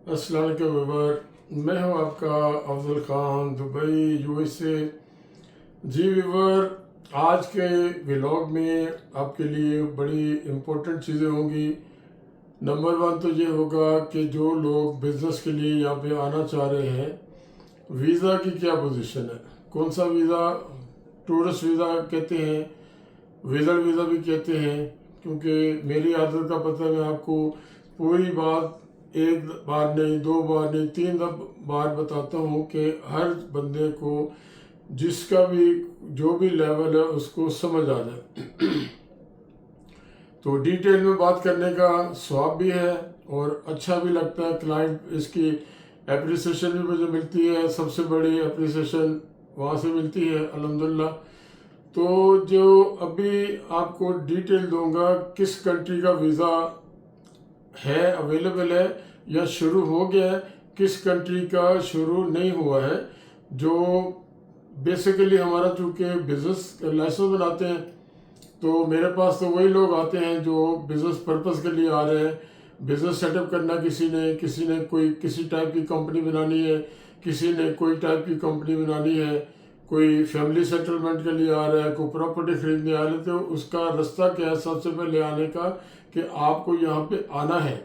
अस्सलाम वालेकुम व्यूवर, मैं हूं आपका अफजल ख़ान, दुबई यूएसए। जी व्यूवर, आज के व्लॉग में आपके लिए बड़ी इम्पोर्टेंट चीज़ें होंगी। नंबर वन तो ये होगा कि जो लोग बिज़नेस के लिए यहाँ पे आना चाह रहे हैं, वीज़ा की क्या पोजीशन है, कौन सा वीज़ा, टूरिस्ट वीज़ा कहते हैं, विज़िट वीज़ा भी कहते हैं। क्योंकि मेरी आदत का पता है, मैं आपको पूरी बात एक बार नहीं, दो बार नहीं, तीन बार बताता हूँ कि हर बंदे को जिसका भी जो भी लेवल है उसको समझ आ जाए। तो डिटेल में बात करने का स्वाब भी है और अच्छा भी लगता है। क्लाइंट इसकी एप्रिसिएशन भी मुझे मिलती है, सबसे बड़ी एप्रिसिएशन वहाँ से मिलती है अल्हम्दुलिल्लाह। तो जो अभी आपको डिटेल दूंगा, किस कंट्री का वीज़ा है, अवेलेबल है या शुरू हो गया है, किस कंट्री का शुरू नहीं हुआ है। जो बेसिकली हमारा चूँकि बिजनेस लाइसेंस बनाते हैं, तो मेरे पास तो वही लोग आते हैं जो बिजनेस पर्पस के लिए आ रहे हैं। बिजनेस सेटअप करना, किसी ने कोई किसी टाइप की कंपनी बनानी है, किसी ने कोई टाइप की कंपनी बनानी है, कोई फैमिली सेटलमेंट के लिए आ रहा है, कोई प्रॉपर्टी खरीदने आ रहे हैं। तो उसका रास्ता क्या है सबसे पहले आने का, कि आपको यहाँ पे आना है।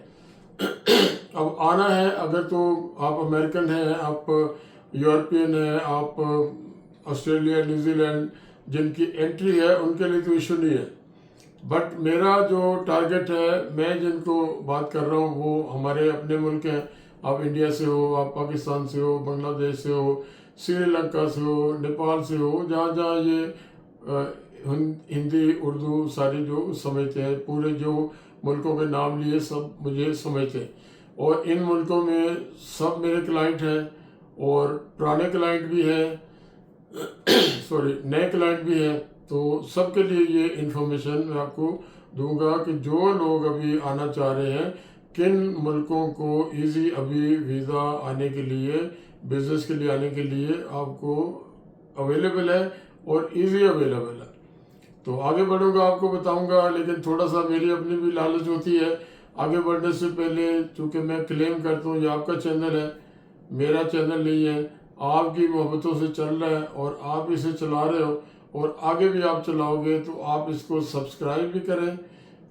अब आना है अगर, तो आप अमेरिकन हैं, आप यूरोपियन हैं, आप ऑस्ट्रेलिया न्यूजीलैंड, जिनकी एंट्री है उनके लिए तो इशू नहीं है। बट मेरा जो टारगेट है, मैं जिनको बात कर रहा हूँ वो हमारे अपने मुल्क हैं। आप इंडिया से हो, आप पाकिस्तान से हो, बांग्लादेश से हो, श्रीलंका से हो, नेपाल से हो, जहाँ जहाँ ये हिंदी उर्दू सारी जो समझते हैं, पूरे जो मुल्कों के नाम लिए सब मुझे समझते हैं। और इन मुल्कों में सब मेरे क्लाइंट हैं और पुराने क्लाइंट भी हैं, सॉरी नए क्लाइंट भी हैं। तो सबके लिए ये इन्फॉर्मेशन मैं आपको दूंगा कि जो लोग अभी आना चाह रहे हैं, किन मुल्कों को इजी अभी वीज़ा आने के लिए, बिजनेस के लिए आने के लिए आपको अवेलेबल है और इजी अवेलेबल है। तो आगे बढ़ूंगा, आपको बताऊंगा, लेकिन थोड़ा सा मेरी अपनी भी लालच होती है आगे बढ़ने से पहले। चूँकि मैं क्लेम करता हूँ ये आपका चैनल है, मेरा चैनल नहीं है, आपकी मोहब्बतों से चल रहा है और आप इसे चला रहे हो और आगे भी आप चलाओगे। तो आप इसको सब्सक्राइब भी करें,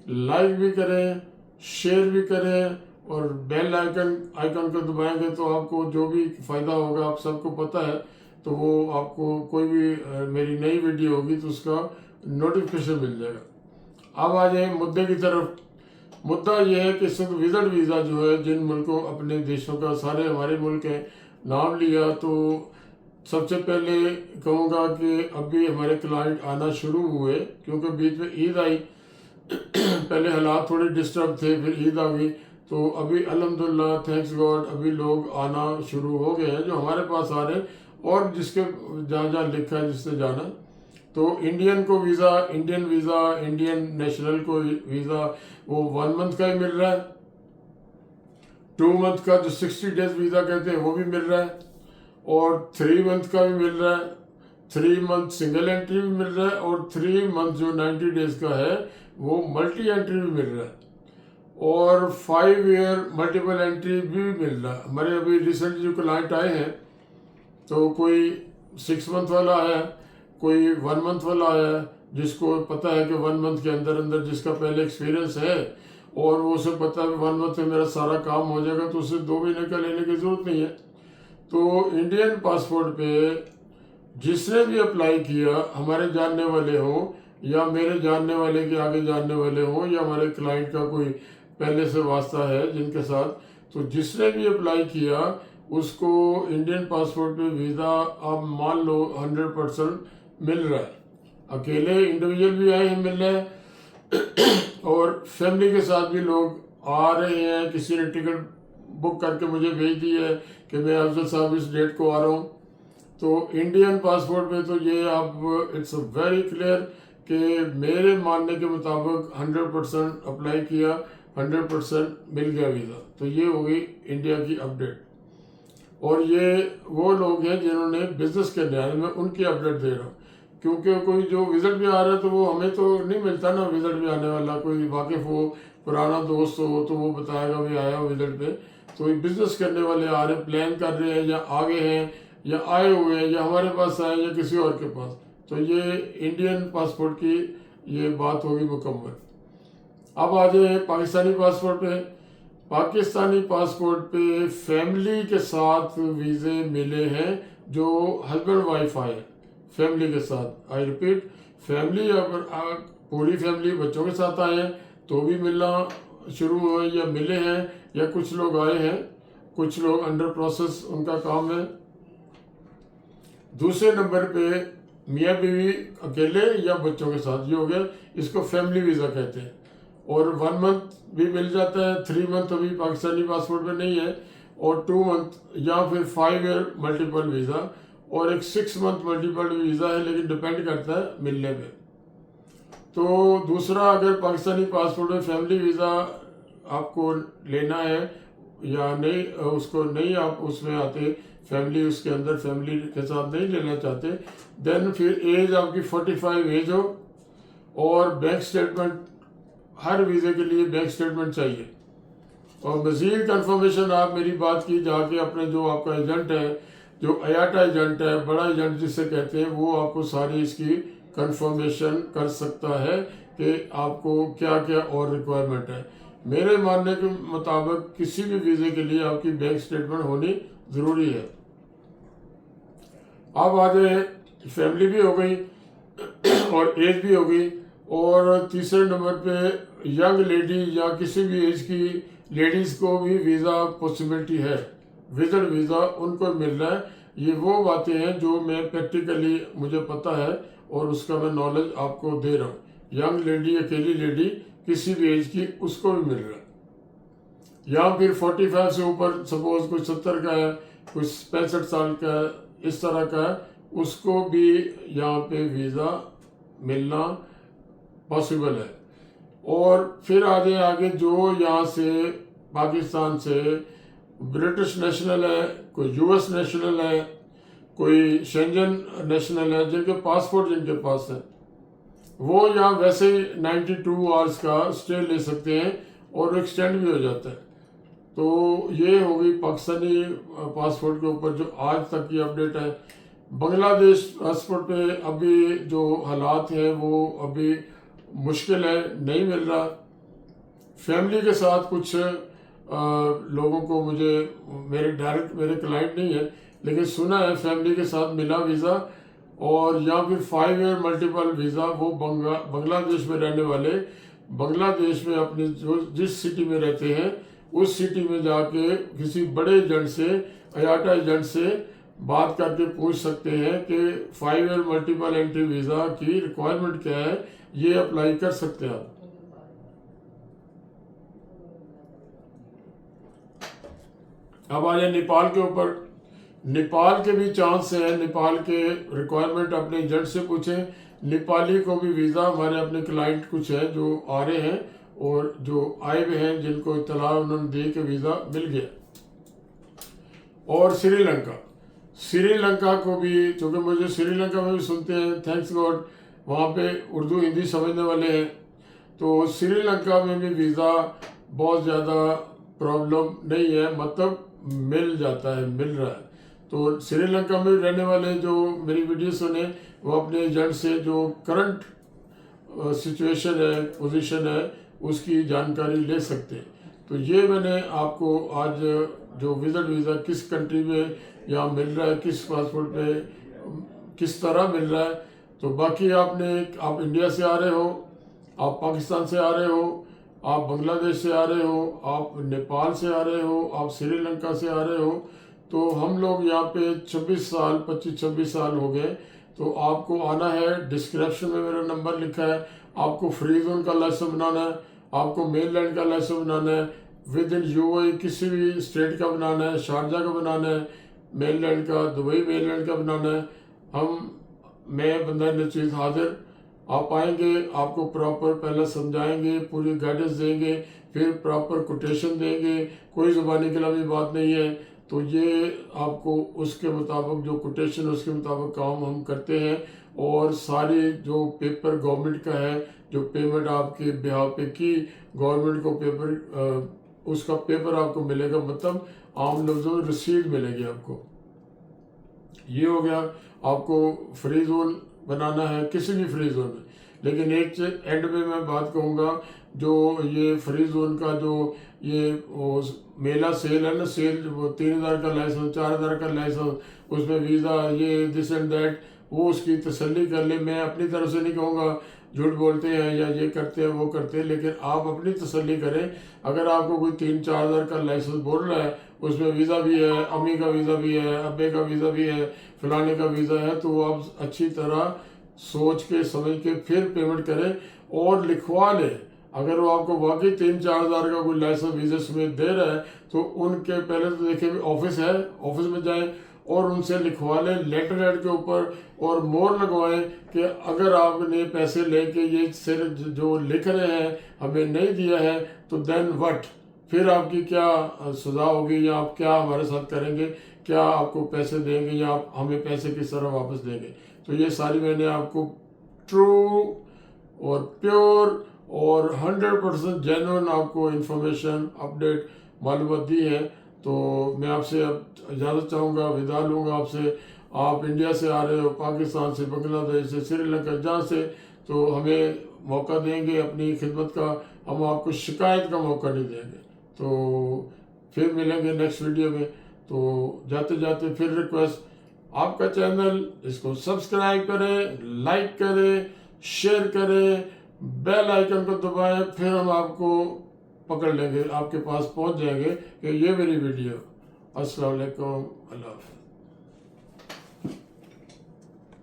लाइक भी करें, शेयर भी करें और बेल आइकन को दबाएंगे तो आपको जो भी फ़ायदा होगा आप सबको पता है। तो वो आपको कोई भी मेरी नई वीडियो होगी तो उसका नोटिफिकेशन मिल जाएगा। अब आ जाए मुद्दे की तरफ। मुद्दा यह है कि सिर्फ विजिट वीज़ा जो है, जिन मुल्कों अपने देशों का, सारे हमारे मुल्क हैं, नाम लिया, तो सबसे पहले कहूँगा कि अभी हमारे क्लाइंट आना शुरू हुए, क्योंकि बीच में ईद आई। पहले हालात थोड़े डिस्टर्ब थे, फिर ईद आ गई, तो अभी अल्हम्दुलिल्लाह थैंक्स गॉड अभी लोग आना शुरू हो गए हैं जो हमारे पास आ रहे हैं। और जिसके जहाँ जहाँ लिखा है जिससे जाना, तो इंडियन को visa, Indian visa, Indian national को वीज़ा वो 1 मंथ का ही मिल रहा है। 2 मंथ का जो 60 डेज वीज़ा कहते हैं वो भी मिल रहा है और 3 मंथ का भी मिल रहा है। 3 मंथ सिंगल एंट्री भी मिल रहा है और 3 मंथ जो 90 डेज का है वो मल्टी एंट्री भी मिल रहा है और 5 ईयर मल्टीपल एंट्री भी मिल रहा है। हमारे अभी रिसेंटली जो क्लाइंट आए हैं, तो कोई 6 मंथ वाला है, कोई 1 मंथ वाला है, जिसको पता है कि 1 मंथ के अंदर अंदर जिसका पहले एक्सपीरियंस है और वो उसे पता है 1 मंथ में मेरा सारा काम हो जाएगा, तो उसे 2 महीने का लेने की ज़रूरत नहीं है। तो इंडियन पासपोर्ट पे जिसने भी अप्लाई किया, हमारे जानने वाले हों या मेरे जानने वाले के आगे जानने वाले हों या हमारे क्लाइंट का कोई पहले से वास्ता है जिनके साथ, तो जिसने भी अप्लाई किया उसको इंडियन पासपोर्ट पे वीज़ा आप मान लो 100% मिल रहा है। अकेले इंडिविजुअल भी आए हैं, मिल रहे हैं और फैमिली के साथ भी लोग आ रहे हैं। किसी ने टिकट बुक करके मुझे भेज दी है कि मैं अफजल साहब इस डेट को आ रहा हूँ। तो इंडियन पासपोर्ट में तो ये आप इट्स वेरी क्लियर कि मेरे मानने के मुताबिक 100% अप्लाई किया, 100% मिल गया वीज़ा। तो ये हो गई इंडिया की अपडेट। और ये वो लोग हैं जिन्होंने बिजनेस करने आए, मैं उनकी अपडेट दे रहा हूँ। क्योंकि कोई जो विजिट भी आ रहा है तो वो हमें तो नहीं मिलता ना, विजिट भी आने वाला कोई वाकिफ हो, पुराना दोस्त हो तो वो बताएगा भी आया हूँ विजिट पे। तो ये बिजनेस करने वाले आ रहे हैं, प्लान कर रहे हैं, या आगे हैं, या आए हुए हैं, या हमारे पास आए, या किसी और के पास, तो ये इंडियन पासपोर्ट की ये बात होगी मुकम्मल। अब आ जाए पाकिस्तानी पासपोर्ट पे। पाकिस्तानी पासपोर्ट पे फैमिली के साथ वीज़े मिले हैं जो हस्बैंड वाइफ आए फैमिली के साथ। आई रिपीट, फैमिली अगर पूरी फैमिली बच्चों के साथ आए हैं तो भी मिलना शुरू हुए या मिले हैं, या कुछ लोग आए हैं, कुछ लोग अंडर प्रोसेस उनका काम है। दूसरे नंबर पे मियाँ बीवी अकेले या बच्चों के साथ, ये हो गया, इसको फैमिली वीज़ा कहते हैं। और 1 मंथ भी मिल जाता है, 3 मंथ अभी पाकिस्तानी पासपोर्ट में नहीं है, और 2 मंथ या फिर 5 ईयर मल्टीपल वीज़ा, और एक 6 मंथ मल्टीपल वीज़ा है, लेकिन डिपेंड करता है मिलने पे। तो दूसरा, अगर पाकिस्तानी पासपोर्ट में फैमिली वीज़ा आपको लेना है या नहीं, उसको नहीं आप उसमें आते, फैमिली उसके अंदर फैमिली के साथ नहीं लेना चाहते, देन फिर एज आपकी 45 एज हो, और बैंक स्टेटमेंट, हर वीज़े के लिए बैंक स्टेटमेंट चाहिए। और मज़ीद कंफर्मेशन आप मेरी बात की जाके अपने जो आपका एजेंट है, जो अयाटा एजेंट है, बड़ा एजेंट जिसे कहते हैं, वो आपको सारी इसकी कंफर्मेशन कर सकता है कि आपको क्या क्या और रिक्वायरमेंट है। मेरे मानने के मुताबिक किसी भी वीज़े के लिए आपकी बैंक स्टेटमेंट होनी ज़रूरी है। अब आ जाए, फैमिली भी हो गई और एज भी हो गई, और तीसरे नंबर पे यंग लेडी या किसी भी एज की लेडीज़ को भी वीज़ा पॉसिबिलिटी है, विजिट वीज़ा उनको मिल रहा है। ये वो बातें हैं जो मैं प्रैक्टिकली मुझे पता है और उसका मैं नॉलेज आपको दे रहा हूँ। यंग लेडी, अकेली लेडी किसी भी एज की, उसको भी मिल रहा है। या फिर 45 से ऊपर, सपोज कोई 70 का है, कोई 65 साल का है, इस तरह का है, उसको भी यहाँ पे वीज़ा मिलना पॉसिबल है। और फिर आगे आगे जो यहाँ से पाकिस्तान से ब्रिटिश नेशनल है, कोई यूएस नेशनल है, कोई शेंजन नेशनल है, जिनके पासपोर्ट जिनके पास है, वो यहाँ वैसे ही 92 आवर्स का स्टे ले सकते हैं, और एक्सटेंड भी हो जाता है। तो ये होगी पाकिस्तानी पासपोर्ट के ऊपर जो आज तक की अपडेट है। बांग्लादेश पासपोर्ट पे अभी जो हालात हैं वो अभी मुश्किल है, नहीं मिल रहा। फैमिली के साथ कुछ लोगों को, मेरे डायरेक्ट मेरे क्लाइंट नहीं है, लेकिन सुना है फैमिली के साथ मिला वीज़ा, और या फिर 5 ईयर मल्टीपल वीज़ा, वो बांग्लादेश में रहने वाले, बांग्लादेश में अपने जो जिस सिटी में रहते हैं उस सिटी में जाके किसी बड़े एजेंट से, अयाटा एजेंट से बात करके पूछ सकते हैं कि 5 ईयर मल्टीपल एंट्री वीज़ा की रिक्वायरमेंट क्या है, ये अप्लाई कर सकते हैं आप। अब आ जाए नेपाल के ऊपर। नेपाल के भी चांस है, नेपाल के रिक्वायरमेंट अपने एजेंट से पूछें। नेपाली को भी वीज़ा, हमारे अपने क्लाइंट कुछ हैं जो आ रहे हैं और जो आए हुए हैं, जिनको इतला उन्होंने दे के वीज़ा मिल गया। और श्रीलंका को भी, चूँकि मुझे श्रीलंका में भी सुनते हैं, थैंक्स गॉड वहाँ पे उर्दू हिंदी समझने वाले हैं, तो श्रीलंका में भी वीज़ा बहुत ज़्यादा प्रॉब्लम नहीं है, मतलब मिल जाता है, मिल रहा है। तो श्रीलंका में रहने वाले जो मेरी वीडियो सुने, वो अपने एजेंट से जो करंट सिचुएशन है, पोजीशन है, उसकी जानकारी ले सकते हैं। तो ये मैंने आपको आज जो विजिट वीज़ा किस कंट्री में यहाँ मिल रहा है, किस पासपोर्ट पे किस तरह मिल रहा है, तो बाकी आप इंडिया से आ रहे हो, आप पाकिस्तान से आ रहे हो, आप बांग्लादेश से आ रहे हो, आप नेपाल से आ रहे हो, आप श्रीलंका से आ रहे हो, तो हम लोग यहाँ पे 25-26 साल हो गए। तो आपको आना है, डिस्क्रिप्शन में मेरा नंबर लिखा है, आपको फ्री जोन का लाइसेंस बनाना है, आपको मेनलैंड का लाइसेंस बनाना है, विद इन यूएई किसी भी स्टेट का बनाना है, शारजा का बनाना है, मेनलैंड का, दुबई मेनलैंड का बनाना है। मैं बंदा नचीज़ हाजिर, आप आएंगे, आपको प्रॉपर पहले समझाएंगे, पूरी गाइडेंस देंगे, फिर प्रॉपर कोटेशन देंगे, कोई ज़ुबानी कलामी बात नहीं है। तो ये आपको उसके मुताबिक जो कोटेशन, उसके मुताबिक काम हम करते हैं, और सारी जो पेपर गवर्नमेंट का है, जो पेमेंट आपके बिहाफ पे की, गवर्नमेंट को पेपर उसका पेपर आपको मिलेगा, मतलब आम लफ्ज़ों में रसीद मिलेगी आपको। ये हो गया, आपको फ्री जोन बनाना है किसी भी फ्री जोन में। लेकिन एक एंड में मैं बात कहूँगा, जो ये फ्री जोन का जो ये मेला सेल है ना, सेल वो 3000 का लाइसेंस, 4000 का लाइसेंस, उसमें वीज़ा, ये दिस एंड दैट, वो उसकी तसल्ली कर ले। मैं अपनी तरफ से नहीं कहूँगा झूठ बोलते हैं या ये करते हैं वो करते हैं, लेकिन आप अपनी तसल्ली करें। अगर आपको कोई 3-4 हज़ार का लाइसेंस बोल रहा है, उसमें वीज़ा भी है, अम्मी का वीज़ा भी है, अब्बे का वीज़ा भी है, फलाने का वीज़ा है, तो आप अच्छी तरह सोच के समझ के फिर पेमेंट करें और लिखवा लें। अगर वो आपको वाकई 3-4 हज़ार का कोई लाइसेंस वीज़े समेत दे रहा है, तो उनके पहले तो देखिए ऑफिस है, ऑफिस में जाएं और उनसे लिखवा लें लेटर हेड के ऊपर, और मोहर लगवाएं कि अगर आपने पैसे लेके ये सिर्फ जो लिख रहे हैं हमें नहीं दिया है, तो देन व्हाट, फिर आपकी क्या सज़ा होगी, या आप क्या हमारे साथ करेंगे, क्या आपको पैसे देंगे या आप हमें पैसे किस तरह वापस देंगे। तो ये सारी मैंने आपको ट्रू और प्योर और 100% जेन्युइन आपको इंफॉर्मेशन अपडेट मालूमात दी है। तो मैं आपसे अब इजाज़त चाहूँगा, विदा लूँगा आपसे। आप इंडिया से आ रहे हो, पाकिस्तान से, बांग्लादेश से, श्रीलंका, जहाँ से, तो हमें मौका देंगे अपनी खिदमत का, हम आपको शिकायत का मौका नहीं देंगे। तो फिर मिलेंगे नेक्स्ट वीडियो में। तो जाते जाते फिर रिक्वेस्ट, आपका चैनल इसको सब्सक्राइब करें, लाइक करें, शेयर करें, बेल आइकन को दबाएं, फिर हम आपको पकड़ लेंगे, आपके पास पहुंच जाएंगे कि ये मेरी वीडियो। अस्सलाम वालेकुम, अल्लाह हाफ़िज़।